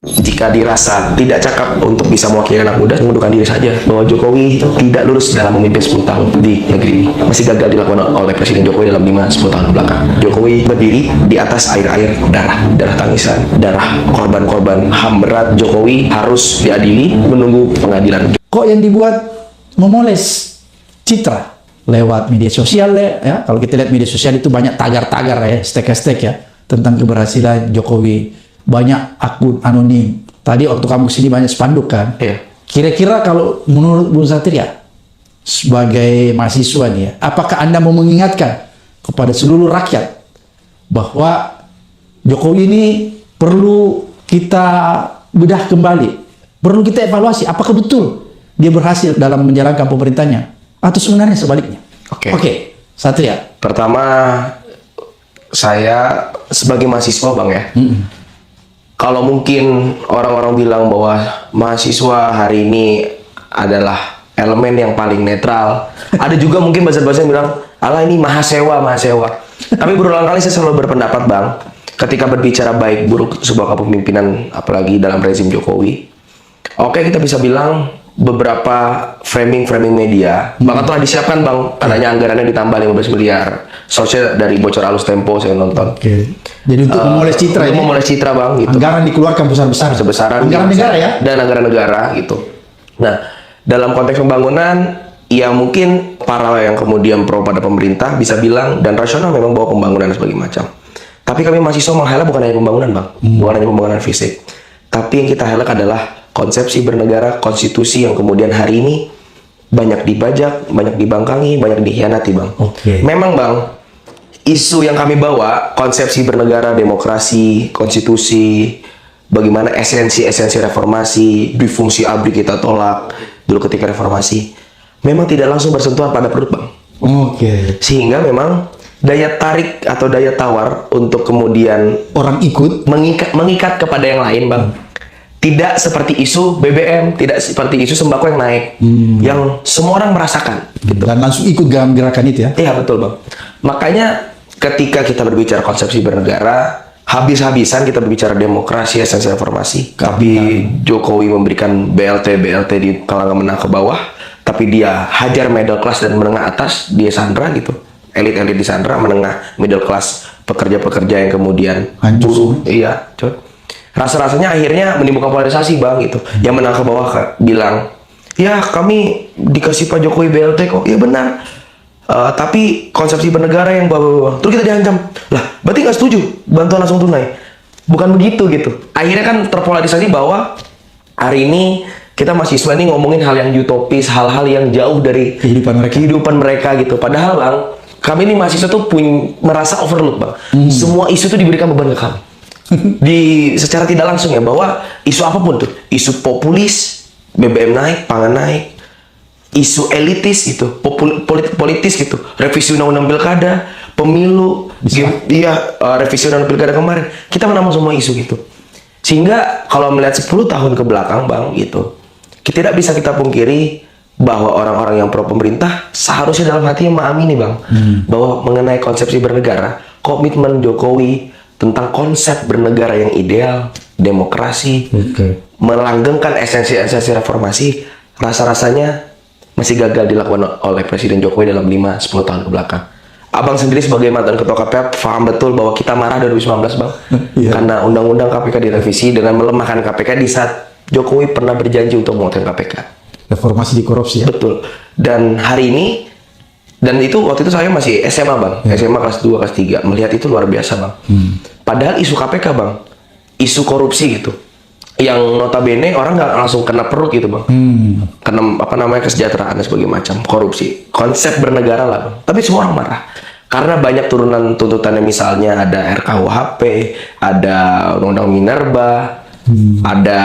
Jika dirasa tidak cakap untuk bisa mewakili anak muda, mengundurkan diri saja. Bahwa Jokowi tidak lulus dalam memimpin 10 tahun di negeri ini. Masih gagal dilakukan oleh Presiden Jokowi dalam 5-10 tahun belakang. Jokowi berdiri di atas air-air darah tangisan, darah korban-korban HAM berat. Jokowi harus diadili, menunggu pengadilan. Kok yang dibuat memoles citra lewat media sosial ya? Kalau kita lihat media sosial itu banyak tagar-tagar ya, hashtag ya, tentang keberhasilan Jokowi. Banyak akun anonim. Tadi waktu kamu kesini banyak spanduk kan? Iya. Kira-kira kalau menurut Bung Satria sebagai mahasiswa nih ya, apakah Anda mau mengingatkan kepada seluruh rakyat bahwa Jokowi ini perlu kita bedah kembali, perlu kita evaluasi apakah betul dia berhasil dalam menjalankan pemerintahnya atau sebenarnya sebaliknya? Oke. Satria. Pertama, saya sebagai mahasiswa Bang ya, kalau mungkin orang-orang bilang bahwa mahasiswa hari ini adalah elemen yang paling netral, ada juga mungkin buzzer-buzzer yang bilang, alah ini mahasewa. Tapi berulang kali saya selalu berpendapat Bang, ketika berbicara baik buruk sebuah kepemimpinan, apalagi dalam rezim Jokowi, oke, kita bisa bilang beberapa framing media bahkan telah disiapkan Bang, adanya anggarannya ditambah 15 miliar. Soalnya dari bocor Alus Tempo saya nonton. Jadi untuk memoles citra ini, memoles citra Bang gitu. Anggaran dikeluarkan besar-besaran. Anggaran negara ya? Dan anggaran negara gitu. Nah, dalam konteks pembangunan, ya mungkin para yang kemudian pro pada pemerintah bisa bilang dan rasional memang bahwa pembangunan dan sebagainya macam. Tapi kami mahasiswa menghela bukan hanya pembangunan Bang, bukan hanya pembangunan fisik. Tapi yang kita helak adalah konsepsi bernegara, konstitusi yang kemudian hari ini banyak dibajak, banyak dibangkangi, banyak dikhianati Bang. Memang Bang, isu yang kami bawa, konsepsi bernegara, demokrasi, konstitusi, bagaimana esensi reformasi, difungsi ABRI kita tolak dulu ketika reformasi, memang tidak langsung bersentuhan pada perut Bang. Sehingga memang daya tarik atau daya tawar untuk kemudian orang ikut mengikat kepada yang lain Bang. Tidak seperti isu BBM, tidak seperti isu sembako yang naik, yang semua orang merasakan. Gitu. Dan langsung ikut dalam gerakan itu ya? Iya betul Bang. Makanya ketika kita berbicara konsepsi bernegara, habis-habisan kita berbicara demokrasi, esensi reformasi. Tapi Jokowi memberikan BLT di kalangan menengah ke bawah, tapi dia hajar middle class dan menengah atas, dia sandra gitu. Elit-elit di sandra, menengah, middle class, pekerja-pekerja yang kemudian buruh. Iya, coy. Rasa-rasanya akhirnya menimbulkan polarisasi Bang gitu. Yang menengah ke bawah bilang, ya kami dikasih Pak Jokowi BLT kok. Iya benar. Tapi konsepsi bernegara yang bawa. Terus kita diancam. Lah, berarti nggak setuju bantuan langsung tunai. Bukan begitu gitu. Akhirnya kan terpolarisasi bahwa hari ini kita mahasiswa ini ngomongin hal yang utopis, hal-hal yang jauh dari kehidupan mereka gitu. Padahal Bang, kami ini mahasiswa tuh merasa overload Bang. Semua isu tuh diberikan beban ke kami. Secara tidak langsung ya, bahwa isu apapun tuh, isu populis, BBM naik, pangan naik, isu elitis gitu, politis gitu, revisi undang-undang pilkada, pemilu, revisi undang-undang pilkada kemarin, kita menambah semua isu gitu. Sehingga kalau melihat 10 tahun ke belakang Bang gitu, tidak bisa kita pungkiri bahwa orang-orang yang pro pemerintah seharusnya dalam hati memahami nih Bang, bahwa mengenai konsepsi bernegara, komitmen Jokowi tentang konsep bernegara yang ideal, demokrasi, melanggengkan esensi reformasi, rasa-rasanya masih gagal dilakukan oleh Presiden Jokowi dalam 5-10 tahun ke belakang. Abang sendiri sebagai mantan ketua KPK paham betul bahwa kita marah 2019 Bang, karena undang-undang KPK direvisi dengan melemahkan KPK di saat Jokowi pernah berjanji untuk menguatkan KPK. Reformasi di korupsi ya? Betul. Dan hari ini, dan itu waktu itu saya masih SMA Bang, SMA kelas 2, kelas 3, melihat itu luar biasa Bang. Padahal isu KPK Bang, isu korupsi gitu, yang notabene orang nggak langsung kena perut gitu Bang, kena kesejahteraan dan sebagainya macam, korupsi, konsep bernegara lah Bang. Tapi semua orang marah karena banyak turunan tuntutannya, misalnya ada RKUHP, ada Undang-Undang Minerba, ada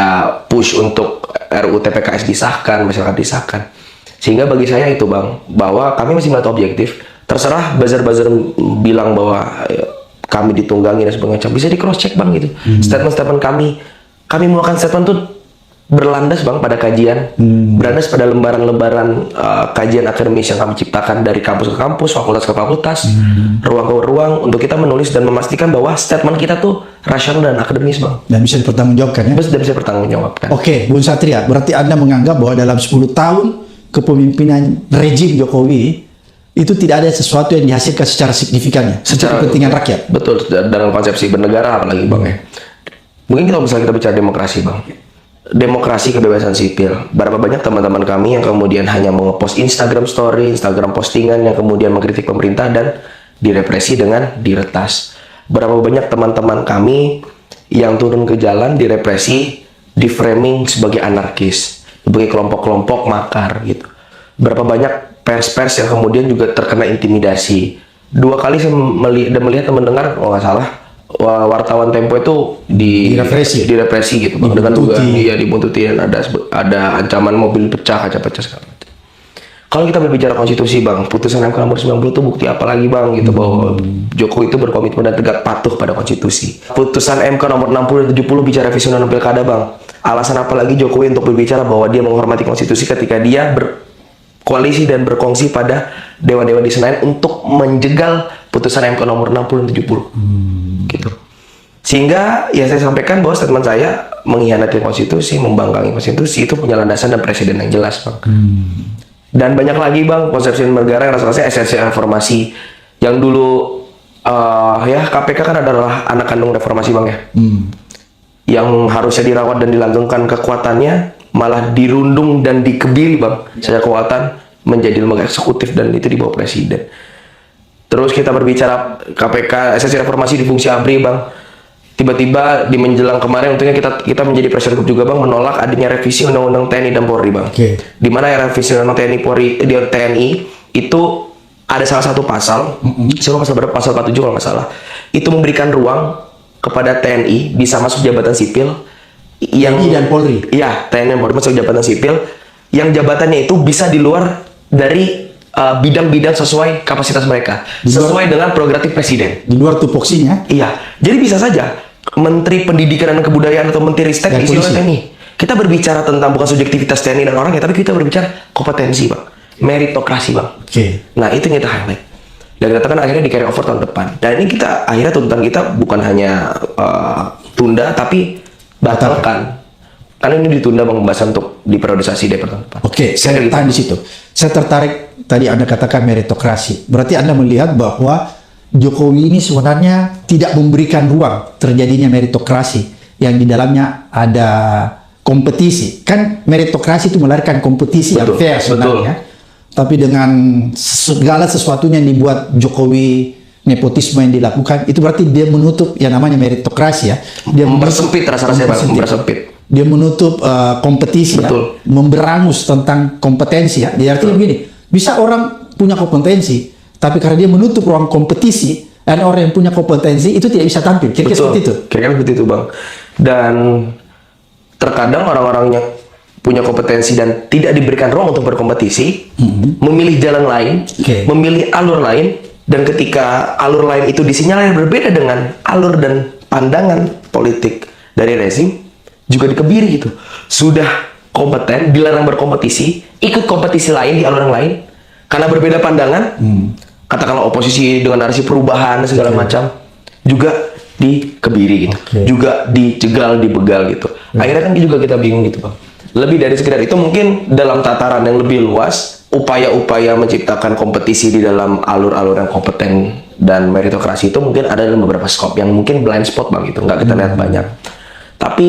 push untuk RUU TPKS disahkan, masyarakat disahkan. Sehingga bagi saya itu Bang, bahwa kami masih melihat objektif. Terserah buzzer-buzzer bilang bahwa kami ditunggangi dan sebagainya, bisa di cross check Bang gitu. Statement-statement kami melakukan statement tuh berlandas Bang pada kajian, berlandas pada lembaran-lembaran kajian akademis yang kami ciptakan dari kampus ke kampus, fakultas ke fakultas, ruang ke ruang, untuk kita menulis dan memastikan bahwa statement kita tuh rasional dan akademis bang. Dan bisa dipertanggungjawabkan ya. Sudah bisa bertanggungjawabkan. Oke, Bung Satria, berarti Anda menganggap bahwa dalam 10 tahun kepemimpinan rejim Jokowi itu tidak ada sesuatu yang dihasilkan secara signifikan ya, secara kepentingan rakyat. Betul, dengan konsepsi bernegara apalagi bang ya. Mungkin kita bicara demokrasi bang. Demokrasi kebebasan sipil. Berapa banyak teman-teman kami yang kemudian hanya mengepost Instagram story, Instagram postingan yang kemudian mengkritik pemerintah dan direpresi dengan diretas. Berapa banyak teman-teman kami yang turun ke jalan direpresi, diframing sebagai anarkis, sebagai kelompok-kelompok makar gitu. Berapa banyak pers-pers yang kemudian juga terkena intimidasi. 2 kali saya melihat dan mendengar, kalau nggak salah, wartawan Tempo itu direpresi gitu bang, dengan dugaan dia dibuntuti dan ada ancaman mobil pecah, kaca pecah segala macam. Kalau kita berbicara konstitusi bang, putusan MK nomor 90 itu bukti apa lagi bang gitu, bahwa Jokowi itu berkomitmen dan tegak patuh pada konstitusi. Putusan MK nomor 60 dan 70 bicara revisi undang-undang pilkada bang. Alasan apa lagi Jokowi untuk berbicara bahwa dia menghormati konstitusi ketika dia berkoalisi dan berkongsi pada dewan-dewan di Senayan untuk menjegal putusan MK nomor 60 dan 70 gitu. Sehingga ya saya sampaikan bahwa statement saya mengkhianati konstitusi, membangkangi konstitusi itu punya landasan dan presiden yang jelas bang. Dan banyak lagi bang konsepsi negara yang rasa-rasanya esensial reformasi yang dulu ya KPK kan adalah anak kandung reformasi bang ya. Yang harusnya dirawat dan dilanggengkan kekuatannya malah dirundung dan dikebiri bang secara kekuatan menjadi lembaga eksekutif dan itu di bawah presiden. Terus kita berbicara KPK esensi reformasi di fungsi ABRI bang. Tiba-tiba di menjelang kemarin untungnya kita menjadi pressure group juga bang menolak adanya revisi undang-undang TNI dan Polri bang. Di mana ya revisi undang-undang TNI Polri di TNI itu ada salah satu pasal, saya lupa pasal berapa, pasal 47 kalau nggak salah. Itu memberikan ruang kepada TNI bisa masuk jabatan sipil yang TNI dan Polri. Iya, TNI dan Polri masuk jabatan sipil yang jabatannya itu bisa di luar dari bidang-bidang sesuai kapasitas mereka, sesuai dengan prerogatif presiden. Di luar tupoksinya. Iya, jadi bisa saja Menteri Pendidikan dan Kebudayaan atau Menteri Ristek isi oleh TNI. Kita berbicara tentang bukan subjektivitas TNI dan orangnya, tapi kita berbicara kompetensi bang, meritokrasi bang. Nah itu yang kita highlight. Dan kita kan akhirnya di carry over tahun depan. Dan ini kita akhirnya tuntutan kita bukan hanya tunda, tapi batalkan. Karena ini ditunda pembahasan untuk dipriorisasi dari tahun depan. Saya tahan di situ. Saya tertarik tadi Anda katakan meritokrasi. Berarti Anda melihat bahwa Jokowi ini sebenarnya tidak memberikan ruang terjadinya meritokrasi yang di dalamnya ada kompetisi. Kan meritokrasi itu melahirkan kompetisi yang fair sebenarnya. Tapi dengan segala sesuatunya yang dibuat Jokowi, nepotisme yang dilakukan, itu berarti dia menutup yang namanya meritokrasi ya. Dia mempersempit rasa-rasanya bang, mempersempit. Dia menutup kompetisi ya, memberangus tentang kompetensi ya. Jadi artinya begini, bisa orang punya kompetensi, tapi karena dia menutup ruang kompetisi, dan orang yang punya kompetensi itu tidak bisa tampil. Kira-kira seperti itu. Kira-kira seperti itu bang. Dan terkadang orang-orang yang punya kompetensi dan tidak diberikan ruang untuk berkompetisi, memilih jalan lain, memilih alur lain, dan ketika alur lain itu disinyalir berbeda dengan alur dan pandangan politik dari rezim, juga dikebiri gitu. Sudah kompeten, dilarang berkompetisi, ikut kompetisi lain di alur yang lain karena berbeda pandangan. Katakanlah oposisi dengan narasi perubahan segala macam, juga dikebiri gitu, juga dijegal, dibegal gitu. Akhirnya kan juga kita bingung gitu bang. Lebih dari sekedar itu mungkin dalam tataran yang lebih luas, upaya-upaya menciptakan kompetisi di dalam alur-alur yang kompeten dan meritokrasi itu mungkin ada dalam beberapa skop yang mungkin blind spot bang gitu, nggak kita lihat banyak. Tapi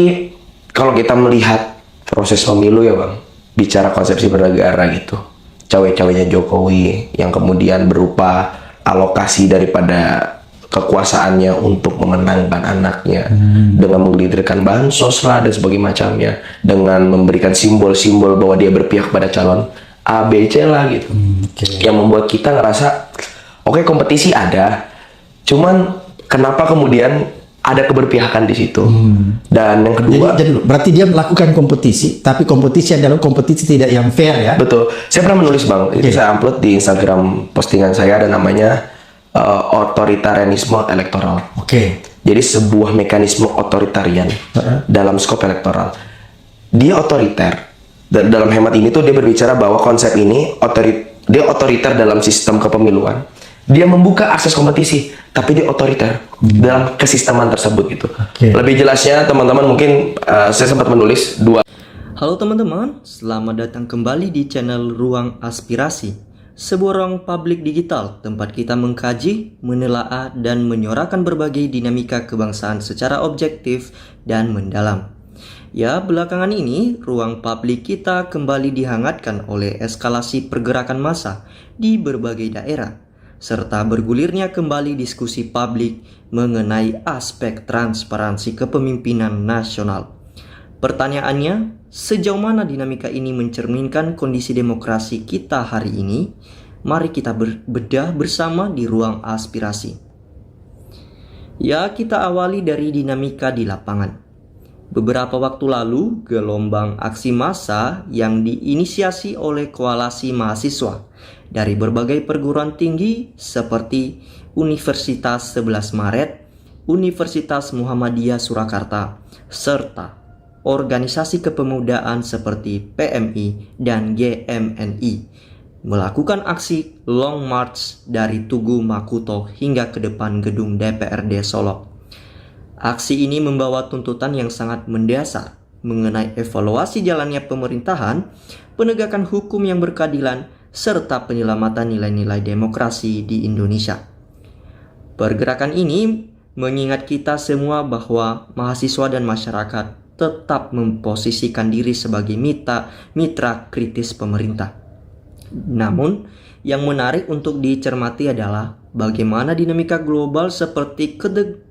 kalau kita melihat proses pemilu ya bang, bicara konsepsi bernegara gitu, cawe-cawenya Jokowi yang kemudian berupa alokasi daripada kekuasaannya untuk memenangkan anaknya dengan menggelitirkan bansos lah dan sebagainya macamnya, dengan memberikan simbol-simbol bahwa dia berpihak pada calon A, B, C lah gitu, yang membuat kita ngerasa oke, kompetisi ada, cuman kenapa kemudian ada keberpihakan di situ. Dan yang kedua, jadi berarti dia melakukan kompetisi, tapi kompetisi yang dalam kompetisi tidak yang fair ya. Betul. Saya pernah menulis bang, itu saya upload di Instagram postingan saya, ada namanya otoritarianisme elektoral. Jadi sebuah mekanisme otoritarian dalam skop elektoral. Dia otoriter. Dan dalam hemat ini tuh dia berbicara bahwa konsep ini dia otoriter dalam sistem kepemiluan. Dia membuka akses kompetisi, tapi dia otoriter dalam kesisteman tersebut gitu. Oke. Lebih jelasnya teman-teman mungkin saya sempat menulis dua. Halo teman-teman, selamat datang kembali di channel Ruang Aspirasi, sebuah ruang publik digital tempat kita mengkaji, menelaah, dan menyuarakan berbagai dinamika kebangsaan secara objektif dan mendalam. Ya, belakangan ini ruang publik kita kembali dihangatkan oleh eskalasi pergerakan massa di berbagai daerah, serta bergulirnya kembali diskusi publik mengenai aspek transparansi kepemimpinan nasional. Pertanyaannya, sejauh mana dinamika ini mencerminkan kondisi demokrasi kita hari ini? Mari kita bedah bersama di ruang aspirasi. Ya, kita awali dari dinamika di lapangan. Beberapa waktu lalu, gelombang aksi massa yang diinisiasi oleh koalisi mahasiswa dari berbagai perguruan tinggi seperti Universitas 11 Maret, Universitas Muhammadiyah Surakarta, serta organisasi kepemudaan seperti PMI dan GMNI melakukan aksi Long March dari Tugu Makuto hingga ke depan gedung DPRD Solo. Aksi ini membawa tuntutan yang sangat mendasar mengenai evaluasi jalannya pemerintahan, penegakan hukum yang berkeadilan, serta penyelamatan nilai-nilai demokrasi di Indonesia. Pergerakan ini mengingat kita semua bahwa mahasiswa dan masyarakat tetap memposisikan diri sebagai mitra kritis pemerintah. Namun, yang menarik untuk dicermati adalah bagaimana dinamika global seperti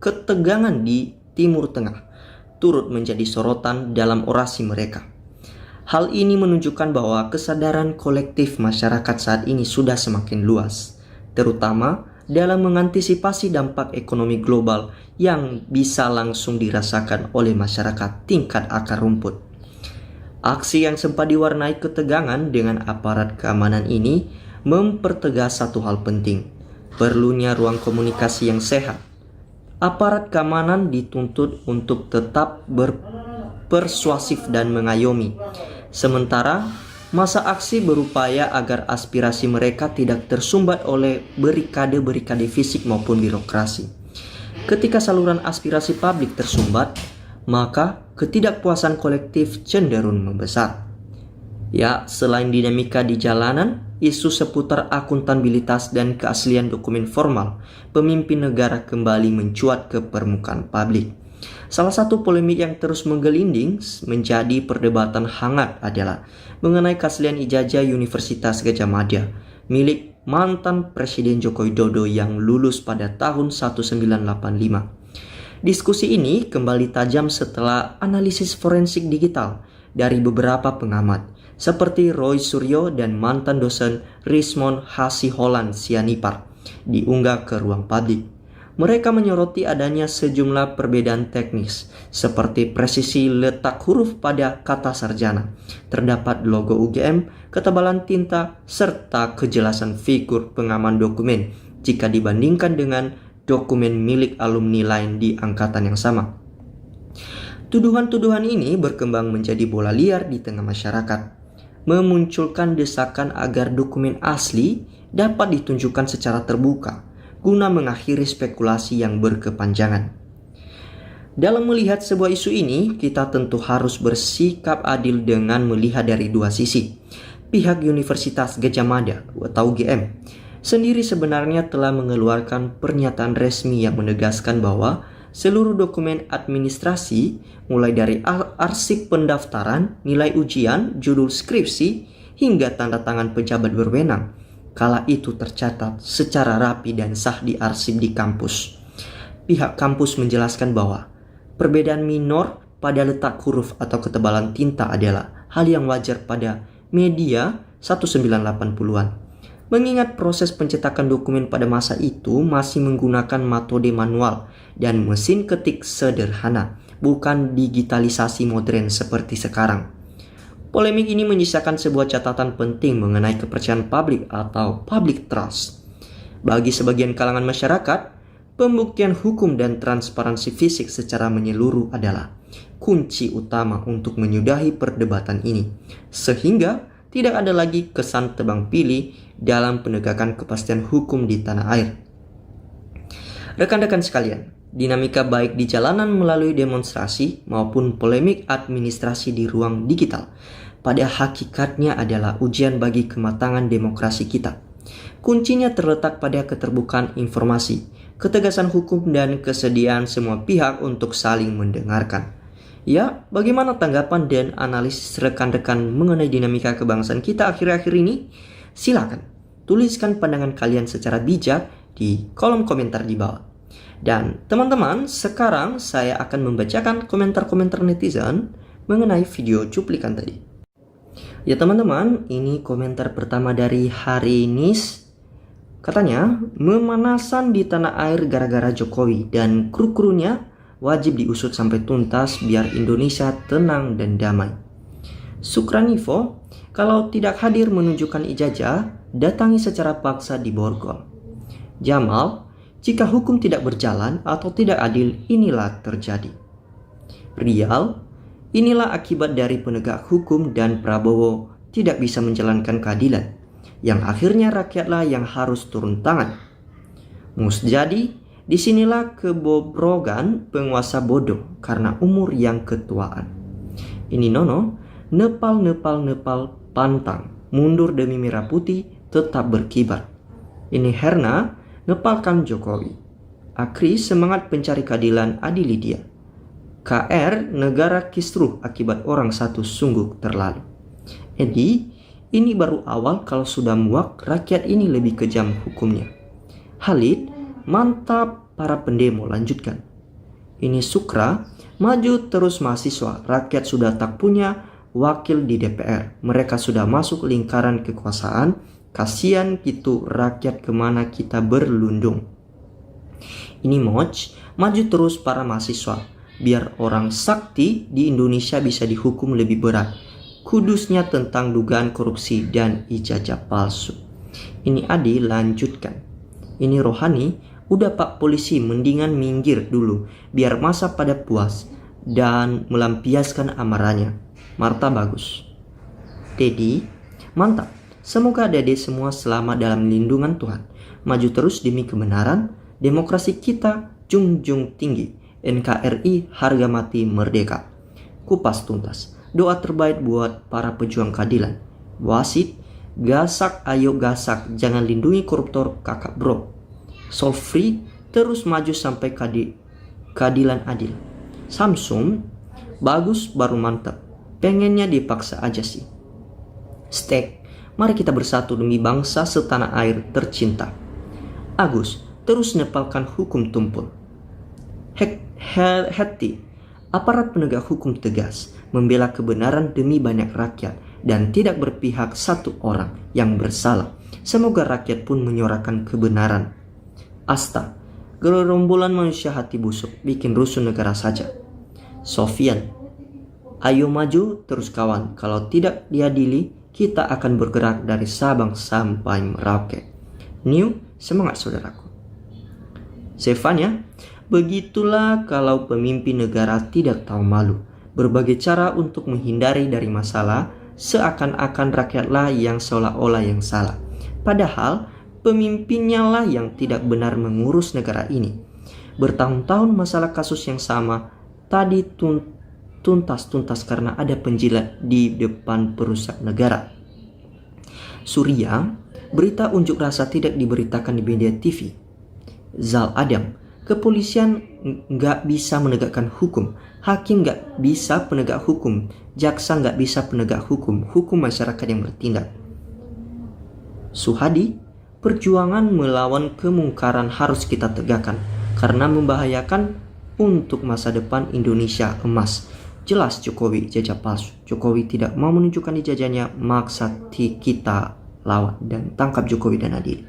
ketegangan di Timur Tengah turut menjadi sorotan dalam orasi mereka. Hal ini menunjukkan bahwa kesadaran kolektif masyarakat saat ini sudah semakin luas, terutama dalam mengantisipasi dampak ekonomi global yang bisa langsung dirasakan oleh masyarakat tingkat akar rumput. Aksi yang sempat diwarnai ketegangan dengan aparat keamanan ini mempertegas satu hal penting, perlunya ruang komunikasi yang sehat. Aparat keamanan dituntut untuk tetap berpersuasif dan mengayomi, sementara masa aksi berupaya agar aspirasi mereka tidak tersumbat oleh berikade-berikade fisik maupun birokrasi. Ketika saluran aspirasi publik tersumbat, maka ketidakpuasan kolektif cenderung membesar. Ya, selain dinamika di jalanan, isu seputar akuntabilitas dan keaslian dokumen formal pemimpin negara kembali mencuat ke permukaan publik. Salah satu polemik yang terus menggelinding menjadi perdebatan hangat adalah mengenai keaslian ijazah Universitas Gadjah Mada milik mantan Presiden Joko Widodo yang lulus pada tahun 1985. Diskusi ini kembali tajam setelah analisis forensik digital dari beberapa pengamat seperti Roy Suryo dan mantan dosen Rismond Hasiholan Sianipar diunggah ke ruang publik. Mereka menyoroti adanya sejumlah perbedaan teknis seperti presisi letak huruf pada kata sarjana, terdapat logo UGM, ketebalan tinta, serta kejelasan figur pengaman dokumen jika dibandingkan dengan dokumen milik alumni lain di angkatan yang sama. Tuduhan-tuduhan ini berkembang menjadi bola liar di tengah masyarakat, memunculkan desakan agar dokumen asli dapat ditunjukkan secara terbuka guna mengakhiri spekulasi yang berkepanjangan. Dalam melihat sebuah isu ini, kita tentu harus bersikap adil dengan melihat dari dua sisi. Pihak Universitas Gadjah Mada atau UGM sendiri sebenarnya telah mengeluarkan pernyataan resmi yang menegaskan bahwa seluruh dokumen administrasi mulai dari arsip pendaftaran, nilai ujian, judul skripsi, hingga tanda tangan pejabat berwenang kala itu tercatat secara rapi dan sah di arsip di kampus. Pihak kampus menjelaskan bahwa perbedaan minor pada letak huruf atau ketebalan tinta adalah hal yang wajar pada media 1980-an. Mengingat proses pencetakan dokumen pada masa itu masih menggunakan metode manual dan mesin ketik sederhana, bukan digitalisasi modern seperti sekarang. Polemik ini menyisakan sebuah catatan penting mengenai kepercayaan publik atau public trust. Bagi sebagian kalangan masyarakat, pembuktian hukum dan transparansi fisik secara menyeluruh adalah kunci utama untuk menyudahi perdebatan ini. Sehingga tidak ada lagi kesan tebang pilih dalam penegakan kepastian hukum di tanah air. Rekan-rekan sekalian, dinamika baik di jalanan melalui demonstrasi maupun polemik administrasi di ruang digital pada hakikatnya adalah ujian bagi kematangan demokrasi kita. Kuncinya terletak pada keterbukaan informasi, ketegasan hukum, dan kesediaan semua pihak untuk saling mendengarkan. Ya, bagaimana tanggapan dan analisis rekan-rekan mengenai dinamika kebangsaan kita akhir-akhir ini? Silakan tuliskan pandangan kalian secara bijak di kolom komentar di bawah. Dan teman-teman, sekarang saya akan membacakan komentar-komentar netizen mengenai video cuplikan tadi. Ya teman-teman, ini komentar pertama dari Harinis. Katanya, memanasan di tanah air gara-gara Jokowi dan kru-krunya wajib diusut sampai tuntas biar Indonesia tenang dan damai. Sukranivo, kalau tidak hadir menunjukkan ijazah, datangi secara paksa di Borgol. Jamal, jika hukum tidak berjalan atau tidak adil, inilah terjadi. Rial, inilah akibat dari penegak hukum dan Prabowo tidak bisa menjalankan keadilan, yang akhirnya rakyatlah yang harus turun tangan. Musjadi, disinilah kebobrogan penguasa bodoh karena umur yang ketuaan. Ini Nono, Nepal pantang, mundur demi merah putih, tetap berkibar. Ini Herna, nepalkan Jokowi. Akri, semangat pencari keadilan, adili dia. KR, negara kisruh akibat orang satu sungguh terlalu. Edi, ini baru awal, kalau sudah muak, rakyat ini lebih kejam hukumnya. Halid, mantap para pendemo, lanjutkan. Ini Sukra, maju terus mahasiswa, rakyat sudah tak punya wakil di DPR. Mereka sudah masuk lingkaran kekuasaan, kasihan gitu rakyat kemana kita berlundung. Ini Moj, maju terus para mahasiswa, biar orang sakti di Indonesia bisa dihukum lebih berat, kudusnya tentang dugaan korupsi dan ijazah palsu. Ini Adi, lanjutkan. Ini Rohani, udah Pak Polisi mendingan minggir dulu biar masa pada puas dan melampiaskan amarahnya. Marta bagus. Dedi, mantap. Semoga Dede semua selamat dalam lindungan Tuhan. Maju terus demi kebenaran, demokrasi kita junjung tinggi. NKRI harga mati merdeka. Kupas tuntas. Doa terbaik buat para pejuang keadilan. Wasit, gasak ayo gasak, jangan lindungi koruptor kakak bro. Solfri, terus maju sampai keadilan adil. Samsung, bagus baru mantap. Pengennya dipaksa aja sih. Stek, mari kita bersatu demi bangsa setanah air tercinta. Agus, terus nepalkan hukum tumpul. Heti, aparat penegak hukum tegas, membela kebenaran demi banyak rakyat dan tidak berpihak satu orang yang bersalah. Semoga rakyat pun menyorakan kebenaran. Asta, gerombolan manusia hati busuk, bikin rusuh negara saja. Sofian, ayo maju terus kawan, kalau tidak diadili, kita akan bergerak dari Sabang sampai Merauke. New, semangat saudaraku. Stefania, begitulah kalau pemimpin negara tidak tahu malu, berbagai cara untuk menghindari dari masalah, seakan-akan rakyatlah yang seolah-olah yang salah. Padahal, pemimpinnya lah yang tidak benar mengurus negara ini. Bertahun-tahun masalah kasus yang sama tadi tuntas karena ada penjilat di depan perusak negara. Surya, berita unjuk rasa tidak diberitakan di media TV. Zal Adam, kepolisian nggak bisa menegakkan hukum, hakim nggak bisa penegak hukum, jaksa nggak bisa penegak hukum, hukum masyarakat yang bertindak. Suhadi, perjuangan melawan kemungkaran harus kita tegakkan karena membahayakan untuk masa depan Indonesia emas. Jelas Jokowi jajah palsu. Jokowi tidak mau menunjukkan ijazahnya, maksa kita lawan dan tangkap Jokowi dan adil.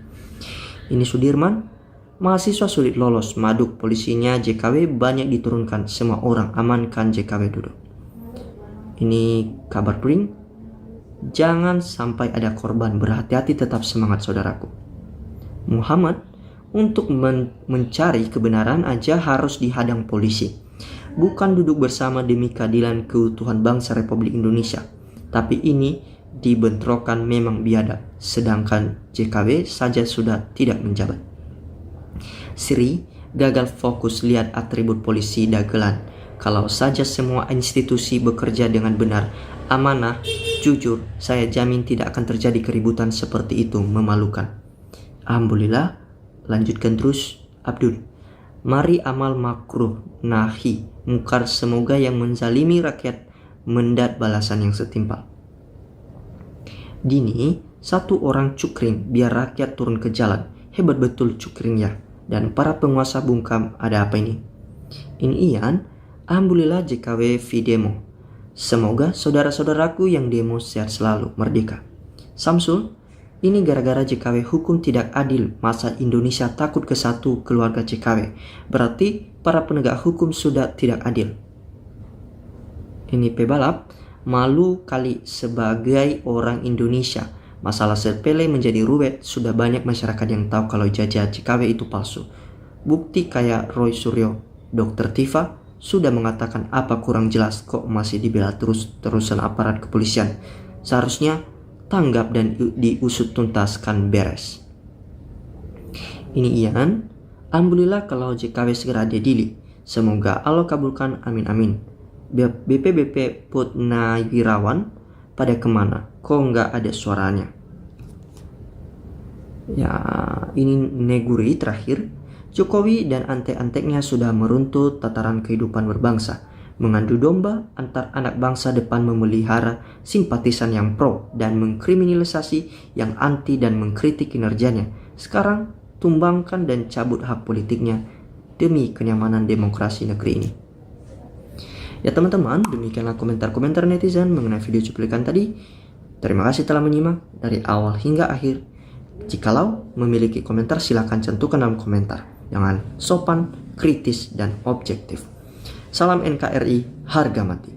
Ini Sudirman, mahasiswa sulit lolos, maduk polisinya JKW banyak diturunkan, semua orang amankan JKW duduk. Ini kabar Pring, jangan sampai ada korban, berhati-hati tetap semangat saudaraku. Muhammad, untuk mencari kebenaran aja harus dihadang polisi. Bukan duduk bersama demi keadilan keutuhan bangsa Republik Indonesia. Tapi ini dibentrokan memang biadab, sedangkan JKW saja sudah tidak menjabat. Sri gagal fokus lihat atribut polisi dagelan. Kalau saja semua institusi bekerja dengan benar, amanah, jujur, saya jamin tidak akan terjadi keributan seperti itu memalukan. Alhamdulillah, lanjutkan terus Abdul. Mari amal makruh nahi mungkar, semoga yang menzalimi rakyat mendat balasan yang setimpal. Dini, satu orang cukring biar rakyat turun ke jalan. Hebat betul cukring ya. Dan para penguasa bungkam, ada apa ini? Ini Ian, alhamdulillah JKW V demo. Semoga saudara-saudaraku yang demo sehat selalu, merdeka. Samsul, ini gara-gara JKW hukum tidak adil, masa Indonesia takut ke satu keluarga JKW. Berarti para penegak hukum sudah tidak adil. Ini pebalap, malu kali sebagai orang Indonesia. Masalah sepele menjadi ruwet, sudah banyak masyarakat yang tahu kalau jajah JKW itu palsu. Bukti kayak Roy Suryo, Dr. Tifa, sudah mengatakan apa kurang jelas kok masih dibela terus-terusan aparat kepolisian. Seharusnya tanggap dan diusut tuntaskan beres. Ini Ian, alhamdulillah kalau JKW segera diadili. Semoga Allah kabulkan, amin amin. BP Purnawirawan pada kemana? Kok nggak ada suaranya? Ya, ini Neguri terakhir. Jokowi dan antek-anteknya sudah meruntut tataran kehidupan berbangsa, mengadu domba antar anak bangsa depan memelihara simpatisan yang pro dan mengkriminalisasi yang anti dan mengkritik kinerjanya. Sekarang tumbangkan dan cabut hak politiknya demi kenyamanan demokrasi negeri ini. Ya teman-teman, demikianlah komentar-komentar netizen mengenai video cuplikan tadi. Terima kasih telah menyimak dari awal hingga akhir. Jikalau memiliki komentar silakan cantumkan dalam komentar. Jangan sopan, kritis, dan objektif. Salam NKRI, harga mati.